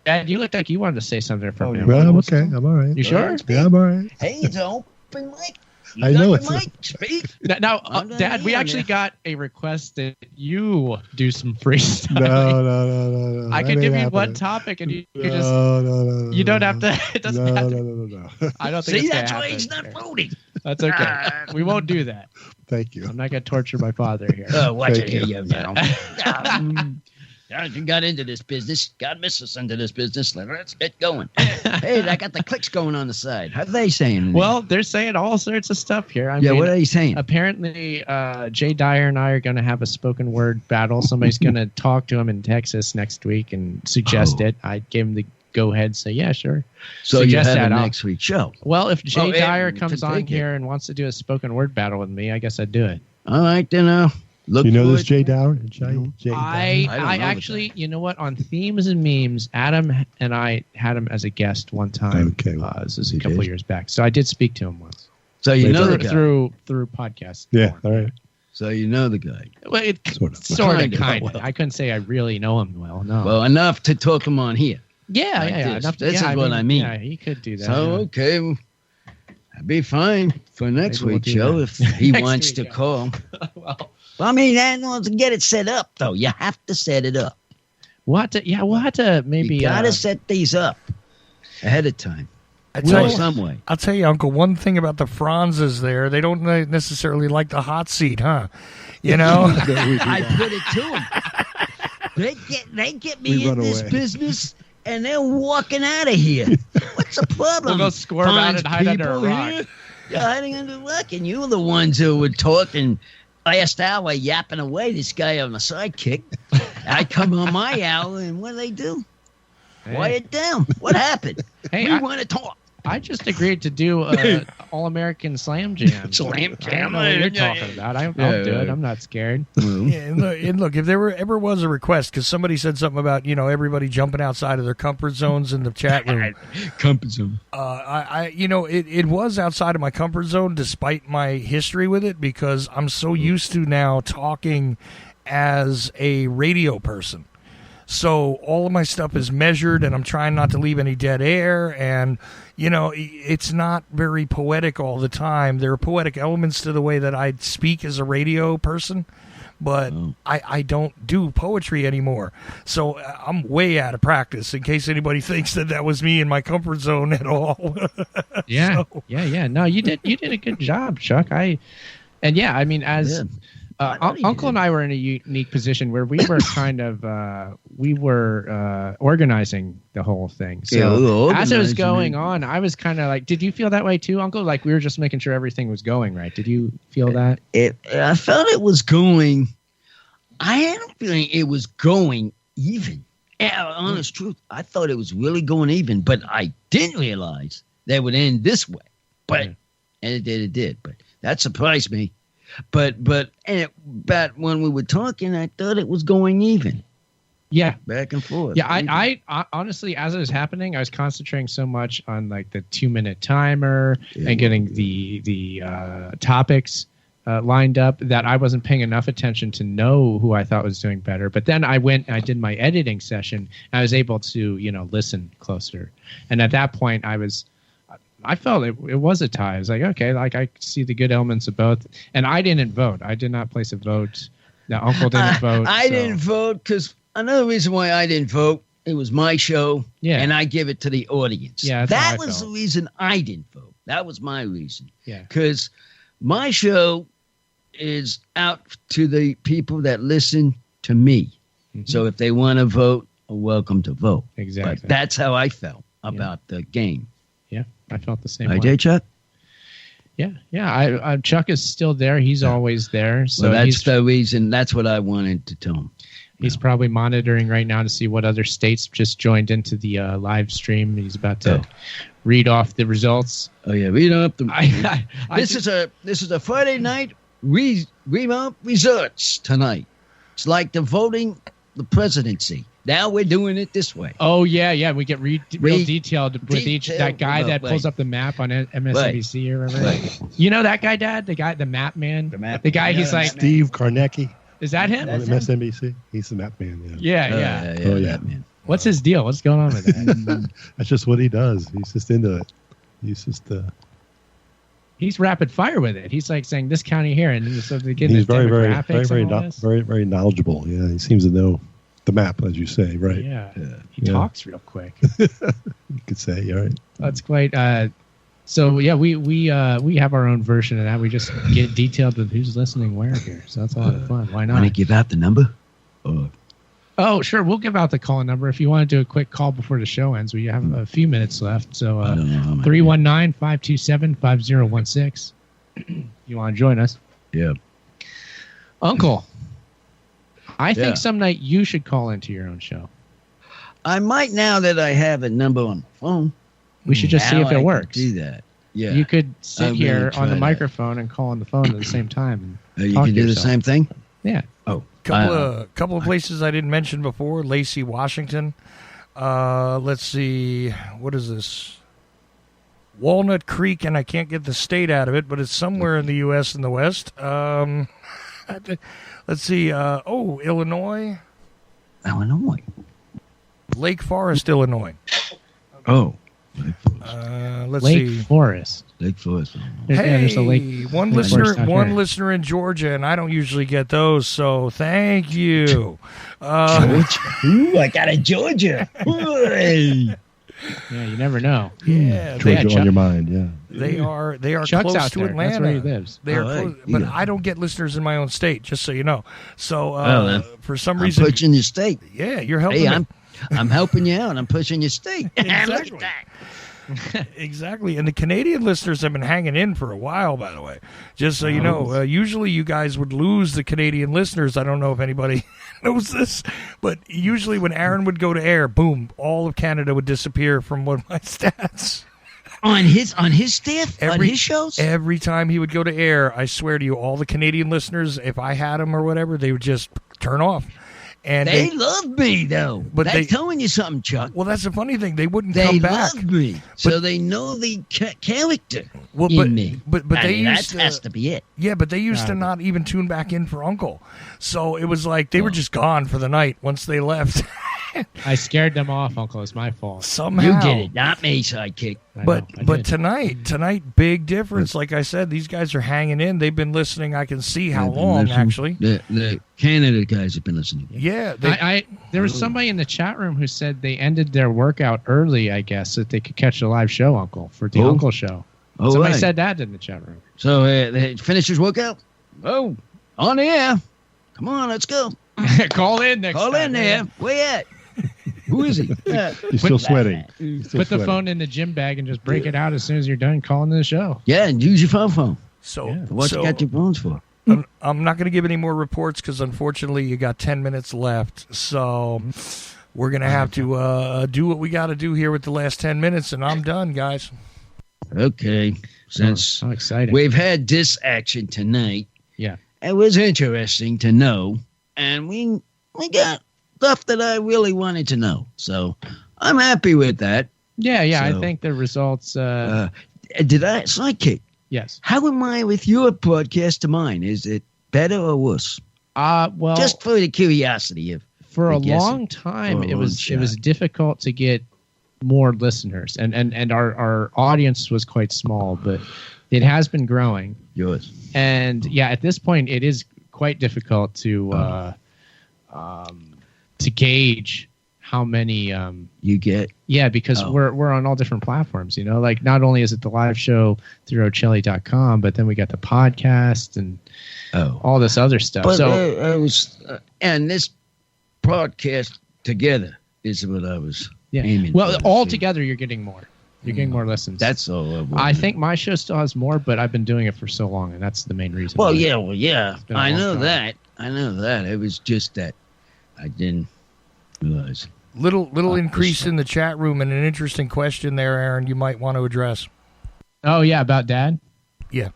Dad, you looked like you wanted to say something from me. Well, I'm okay. I'm all right. You sure? Yeah, I'm all right. Hey, it's open mic. I know it's Speak. Now, Dad, we actually got a request that you do some freestyle. No. I can give you one topic, and you just no. You don't have to. It doesn't have to. No. I don't think. See, it's that's happen. why he's not voting. That's okay. We won't do that. Thank you. I'm not going to torture my father here. Oh, watch Thank it you. here, now. You got into this business. God missed us into this business. Let's get going. Hey, I got the clicks going on the side. How are they saying? Well, they're saying all sorts of stuff here. I mean, what are they saying? Apparently, Jay Dyer and I are going to have a spoken word battle. Somebody's going to talk to him in Texas next week and suggest it. I gave him the go ahead, say, yeah, sure. So you have a next week's show. Well, if Jay Dyer comes on here and wants to do a spoken word battle with me, I guess I'd do it. All right, then. Look, you know this Jay Dyer? I actually, you know what? On Themes and Memes, Adam and I had him as a guest one time. Okay, this is a couple years back. So I did speak to him once. So you know the guy through podcast. Yeah, all right. So you know the guy. Well, sort of, kind of. I couldn't say I really know him well. No. Well, enough to talk him on here. Yeah, enough to, this is what I mean. Yeah, he could do that. So okay, that'd be fine for next week's show if he wants to call. Well, I mean, to get it set up, though, you have to set it up. We'll have to maybe. You gotta set these up ahead of time. Some way. I'll tell you, Uncle, one thing about the Franzes there, they don't necessarily like the hot seat, huh? You know? I put it to them. They get me in this business, and they're walking out of here. What's the problem? We'll go score about it and hide under a rock. You're hiding under a rock, and you were the ones who were talking last hour, yapping away, this guy on the sidekick. I come on my hour, and what do they do? Hey. Quiet down. What happened? Hey, we want to talk. I just agreed to do All-American Slam Jam. Slam Jam. I don't know what you're talking about. I'll do it. I'm not scared. And look, if there ever was a request, because somebody said something about everybody jumping outside of their comfort zones in the chat room. Comfort zone. It was outside of my comfort zone, despite my history with it, because I'm so used to now talking as a radio person. So all of my stuff is measured, and I'm trying not to leave any dead air. And, it's not very poetic all the time. There are poetic elements to the way that I speak as a radio person, but I don't do poetry anymore. So I'm way out of practice, in case anybody thinks that was me in my comfort zone at all. Yeah. No, you did a good job, Chuck. Uncle and I were in a unique position where we were kind of organizing the whole thing. So as it was going on, I was kind of like, did you feel that way too, Uncle? Like we were just making sure everything was going right. Did you feel that? I felt it was going. I had a feeling it was going even. Yeah, honest truth, I thought it was really going even, but I didn't realize that would end this way. But and it did. But that surprised me. But when we were talking, I thought it was going even. Yeah, back and forth. Yeah, I honestly, as it was happening, I was concentrating so much on like the 2-minute timer and getting the topics lined up that I wasn't paying enough attention to know who I thought was doing better. But then I went and I did my editing session, and I was able to listen closer. And at that point, I felt it was a tie. I was like, okay, like I see the good elements of both. And I didn't vote. I did not place a vote. No, Uncle didn't vote. I didn't vote because another reason why I didn't vote, it was my show, and I give it to the audience. Yeah, that was the reason I didn't vote. That was my reason. Yeah, because my show is out to the people that listen to me. Mm-hmm. So if they want to vote, are welcome to vote. Exactly. But that's how I felt about the game. Yeah, I felt the same way. Did, Chuck? Yeah. Chuck is still there. He's always there. So that's the reason. That's what I wanted to tell him. He's probably monitoring right now to see what other states just joined into the live stream. He's about to read off the results. Oh yeah, read off the. This is a Friday night results tonight. It's like the voting the presidency. Now we're doing it this way. Oh yeah. We get real detailed with each that guy that pulls up the map on MSNBC or whatever. Right. You know that guy, Dad? The map man. The guy. He's like Steve Karnecki. Is that him? On MSNBC. He's the map man. Yeah. Oh yeah. Man. What's his deal? What's going on with that? That's just what he does. He's just into it. He's just. He's rapid fire with it. He's like saying this county here, and so they get he's very knowledgeable. Yeah, he seems to know the map, as you say, right? Yeah. He talks real quick. You could say, yeah, right. That's quite. So yeah, we have our own version of that. We just get detailed with who's listening where here. So that's a lot of fun. Why not? Want to give out the number? Oh, sure. We'll give out the call number. If you want to do a quick call before the show ends, we have a few minutes left. So 319-527-5016. You want to join us? Yeah. Uncle, I think some night you should call into your own show. I might now that I have a number on my phone. We should just see if it works. Do that. Yeah. You could sit here on the microphone and call on the phone at the same time. You can do the same thing? Yeah. Oh. Couple of places I didn't mention before. Lacey, Washington. Let's see. What is this? Walnut Creek, and I can't get the state out of it, but it's somewhere in the U.S. in the West. Let's see. Illinois. Illinois. Lake Forest, Illinois. Oh. Let's Lake see. Forest. Lake Forest. Hey, there's a lake. one listener in Georgia, and I don't usually get those, so thank you. Georgia. Ooh, I got a Georgia. Hey. Yeah, you never know. Yeah, Georgia on your mind. Yeah, they are Chuck's close out to there. Atlanta. That's where he lives. They are close, but I don't get listeners in my own state. Just so you know. So for some reason, I'm pushing your state. Yeah, you're helping. Hey, I'm helping you out. I'm pushing your state. Exactly. Exactly. And the Canadian listeners have been hanging in for a while, by the way. Just so you know, usually you guys would lose the Canadian listeners. I don't know if anybody knows this, but usually when Aaron would go to air, boom, all of Canada would disappear from one of my stats. On his staff? On his shows? Every time he would go to air, I swear to you, all the Canadian listeners, if I had them or whatever, they would just turn off. And they love me, though. But they're telling you something, Chuck. Well, that's the funny thing. They wouldn't come back. They love me, so they know the character in me. But they used that has to be it. Yeah, but they used to not even tune back in for Uncle. So it was like they were just gone for the night once they left. I scared them off, Uncle. It's my fault. Somehow. You did it, not me, sidekick. But tonight, big difference. Like I said, these guys are hanging in. They've been listening. I can see how long, actually. The Canada guys have been listening. Yeah. There was somebody in the chat room who said they ended their workout early, I guess, so that they could catch the live show, Uncle, for the Uncle show. Oh, somebody said that in the chat room. So they finished his workout? Oh, on the air. Come on, let's go. Call in next time. Call in there. Where at? Who is he? He's still sweating. Put the phone in the gym bag and just break it out as soon as you're done calling the show. Yeah, and use your phone. So what you got your phones for? I'm not going to give any more reports because unfortunately you got 10 minutes left. So we're going to have to do what we got to do here with the last 10 minutes, and I'm done, guys. Okay. Since I'm excited. We've had this action tonight. Yeah. It was interesting to know, and we got stuff that I really wanted to know. So I'm happy with that. Yeah, so, I think the results... did I... Sidekick. Yes. How am I with your podcast to mine? Is it better or worse? Well... Just for the curiosity of... For a long time, it was difficult to get more listeners. And our audience was quite small, but it has been growing. Yours. And yeah, at this point, it is quite difficult to gauge how many you get. Yeah, because we're on all different platforms, you know, like not only is it the live show through Ochelli.com, but then we got the podcast and all this other stuff. But so and this podcast together is what I was aiming well, for. all together you're getting more. You're getting more listens. That's all. I think my show still has more, but I've been doing it for so long, and that's the main reason. Well, yeah. I know that. It was just that I didn't realize. Little increase in the chat room and an interesting question there, Aaron, you might want to address. Oh, yeah, about Dad? Yeah.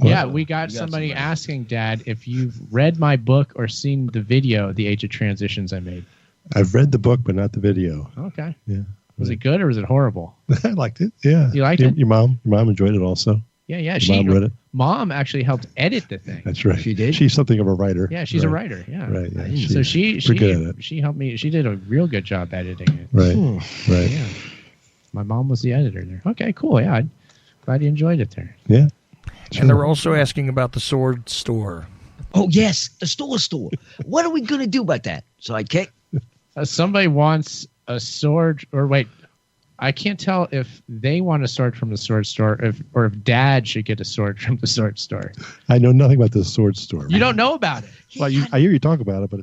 Yeah, we got somebody asking Dad if you've read my book or seen the video, The Age of Transitions I made. I've read the book, but not the video. Okay. Yeah. Was it good or was it horrible? I liked it. Yeah. You liked it? Your mom enjoyed it also. Yeah. Mom read it. Mom actually helped edit the thing. That's right. She did. She's something of a writer. Yeah, she's a writer. Yeah. Right. Yeah. So she good at it. She helped me. She did a real good job editing it. Right. Right. Yeah. My mom was the editor there. Okay, cool. Yeah. I'm glad you enjoyed it there. Yeah. Sure. And they're also asking about the sword store. Oh yes, the store. What are we gonna do about that? Sidekick? Somebody wants a sword, or wait, I can't tell if they want a sword from the sword store, or if Dad should get a sword from the sword store. I know nothing about the sword store. You don't know about it. Well, I hear you talk about it, but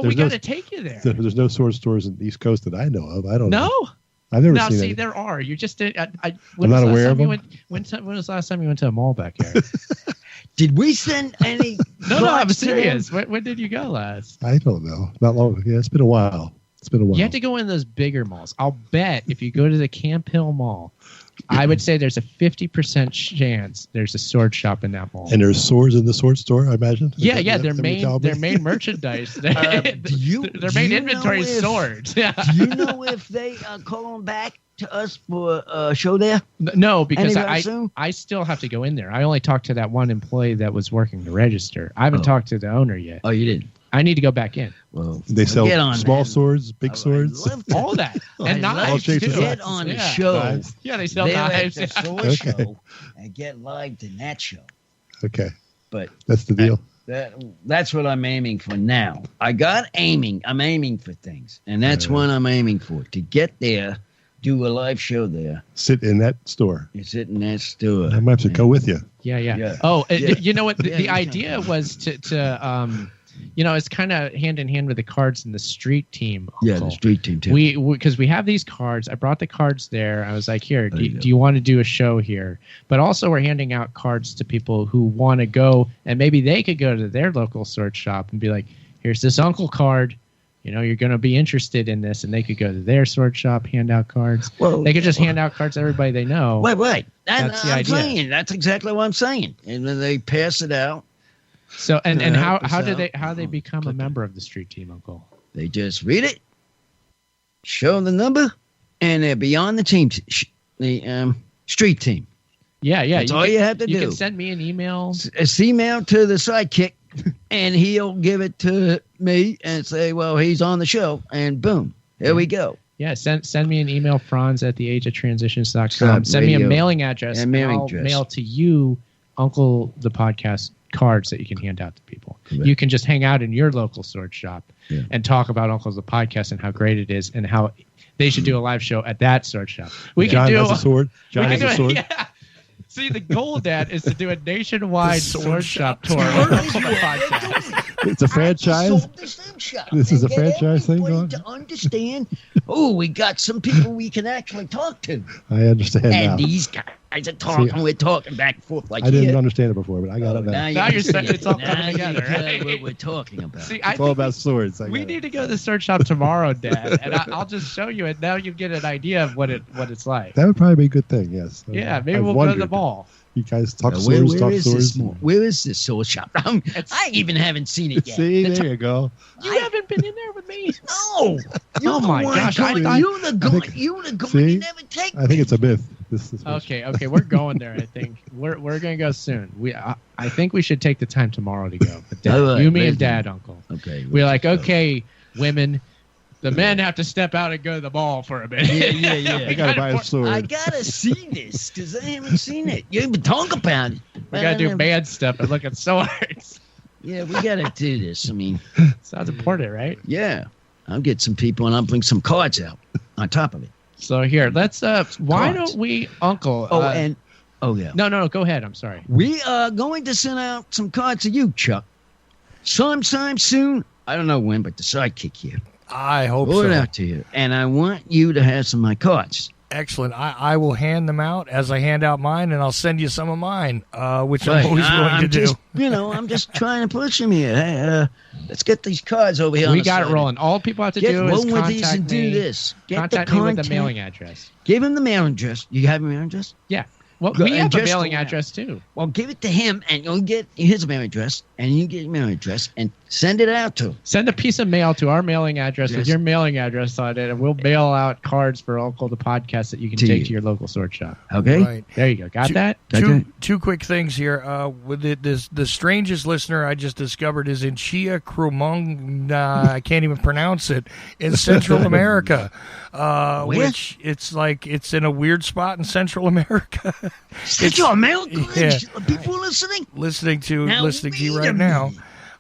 we got to take you there. There's no sword stores in the East Coast that I know of. I don't know. No. I've never seen any. There are. You just did. I'm not aware of them. When was the last time you went to a mall back here? Did we send any? No, I'm serious. When did you go last? I don't know. Not long. Yeah, it's been a while. You have to go in those bigger malls. I'll bet if you go to the Camp Hill Mall, I would say there's a 50% chance there's a sword shop in that mall. And there's swords in the sword store, I imagine? Yeah. Their main merchandise. Their main inventory is swords. Yeah. Do you know if they are calling back to us for a show there? No, because I still have to go in there. I only talked to that one employee that was working the register. I haven't talked to the owner yet. Oh, you didn't? I need to go back in. Well, they sell small swords, big swords, all that, and knives too. Get on the show. Yeah, they sell knives. At the sword show and get live to that show. Okay, but that's the deal. That's what I'm aiming for now. I'm aiming for things, and that's what I'm aiming for. To get there, do a live show there. Sit in that store. You sit in that store. I might have to go with you. Yeah. Oh, you know what? The idea was to it's kind of hand in hand with the cards in the street team. Uncle. Yeah, the street team too. Because we have these cards. I brought the cards there. I was like, here, do you want to do a show here? But also we're handing out cards to people who want to go, and maybe they could go to their local sword shop and be like, here's this Uncle card. You're going to be interested in this, and they could go to their sword shop, hand out cards. Well, they could just hand out cards to everybody they know. Right. That's the idea. Saying. That's exactly what I'm saying. And then they pass it out. So and how do they become a member of the street team, Uncle? They just read it, show the number, and they're beyond the team, the street team. Yeah. That's all you have to do. You can send me an email. Email to the sidekick, and he'll give it to me and say, well, he's on the show, and boom, there we go. Yeah, send me an email, franz@theageoftransitions.com. Send me a mailing address, and I'll mail to you, Uncle the Podcast, cards that you can hand out to people. Correct. You can just hang out in your local sword shop and talk about Uncle the Podcast and how great it is and how they should do a live show at that sword shop. John has a sword. John has a sword. Yeah. See, the goal, Dad, is to do a nationwide sword shop tour with Uncle the Podcast. It's a franchise. This is a franchise thing going on. To understand. We got some people we can actually talk to. I understand now. And these guys are talking. We're talking back and forth like I didn't understand it before, but I got it now. Now you're saying it's all coming together, right? What we're talking about. See, it's all about swords. We need to go to the sword shop tomorrow, Dad, and I'll just show you it. Now you get an idea of what it's like. That would probably be a good thing. Yes. Yeah, maybe we'll go to the mall. You guys talk swords, talk swords. Where is this sword shop? I even haven't seen it yet. See, there you go. You haven't been in there with me. No. Oh my gosh! You're the guy. You never take me. I think it's a myth. Okay, we're going there. I think we're gonna go soon. I think we should take the time tomorrow to go. Dad, me, and Dad, Uncle. Okay. We're like, okay, women. The men have to step out and go to the mall for a minute. Yeah. I gotta buy a sword. I gotta see this because I haven't seen it. You even talk about it. We gotta do man stuff and look at swords. Yeah, we gotta do this. I mean, sounds important, right? Yeah, I'll get some people and I'll bring some cards out on top of it. So here, let's. Why don't we, Uncle? Yeah. No. Go ahead. I'm sorry. We are going to send out some cards to you, Chuck. Sometime soon. I don't know when, but the sidekick here. I hope so. Pull it out to you. And I want you to have some of my cards. Excellent. I will hand them out as I hand out mine, and I'll send you some of mine, which I'm always willing to do. I'm just trying to push them here. Hey, let's get these cards over here. We got it rolling. All people have to do is contact me. Do this. Contact me with the mailing address. Give him the mailing address. You have a mailing address? Yeah. Well, we have a mailing address, too. Well, give it to him, and you'll get his mailing address, and you get your mailing address, and send it out to him. Send a piece of mail to our mailing address with your mailing address on it, and we'll mail out cards for Uncle the Podcast that you can take to your local sword shop. Okay? Right. There you go. Got that? Two quick things here. With the strangest listener I just discovered is in Chia Crumong, I can't even pronounce it, in Central America. Which it's in a weird spot in Central America. Central America? Yeah. People listening to you right now.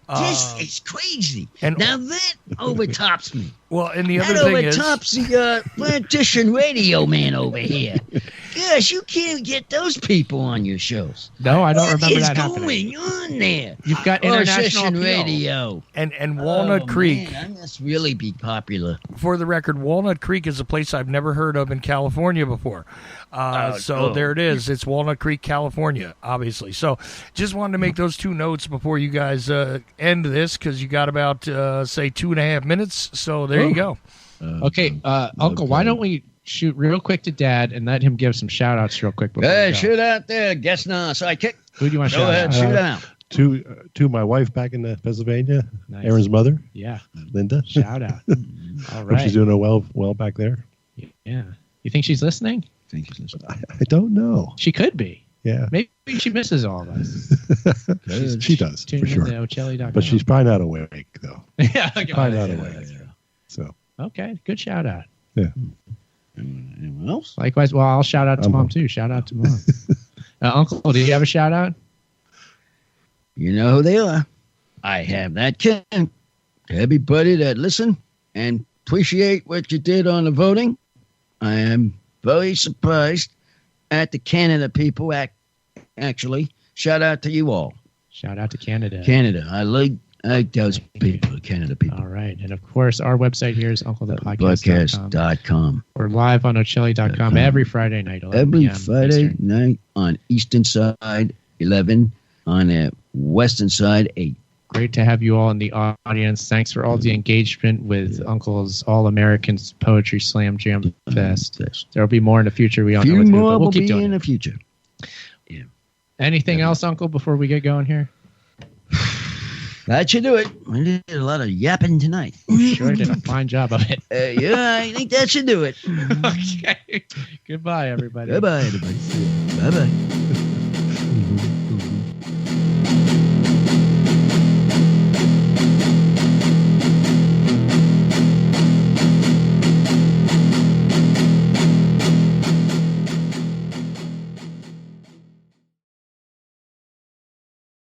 This is crazy. And now that overtops me. Well, and the other thing is... That overtops the Plantation Radio man over here. Gosh, you can't get those people on your shows. No, I don't remember that happening. What is going on there? You've got international appeal. Radio. And Walnut Creek. Man, that must really be popular. For the record, Walnut Creek is a place I've never heard of in California before. There it is. It's Walnut Creek, California, obviously. So just wanted to make those two notes before you guys end this, because you got about, say, 2.5 minutes. So there you go. Okay, Uncle, why don't we shoot real quick to Dad and let him give some shout-outs real quick before we go. Shoot out there. Guess not. Sidekick. Who do you want to shout out? Go ahead, shoot out. To my wife back in Pennsylvania, nice. Aaron's mother. Yeah. Linda. Shout out. All right. Hope she's doing well back there. Yeah. You think she's listening? I don't know. She could be. Yeah. Maybe she misses all of us. She does, for sure. But she's probably not awake, though. Yeah. Probably not awake. So. Okay. Good shout out. Yeah. Anyone else? Likewise. Well, I'll shout out to Mom, too. Shout out to Mom. Uncle, do you have a shout out? You know who they are. I have that Ken. To everybody that listened and appreciate what you did on the voting. I am very surprised at the Canada people. Actually, shout out to you all. Shout out to Canada. Canada. I like those people, Canada people. All right. And of course, our website here is UncleThePodcast.com. We're live on Ochelli.com every Friday night. Every Friday night on Eastern Side, 11. On the Western Side, 8. Great to have you all in the audience. Thanks for all the engagement with Uncle's All-American Poetry Slam Jam Fest. There'll be more in the future. We don't know what to do, but we'll keep doing it. In the future. Yeah. Anything else, Uncle, before we get going here? That should do it. We did a lot of yapping tonight. Sure did a fine job of it. Yeah, I think that should do it. Okay. Goodbye, everybody. Goodbye, everybody. Bye-bye.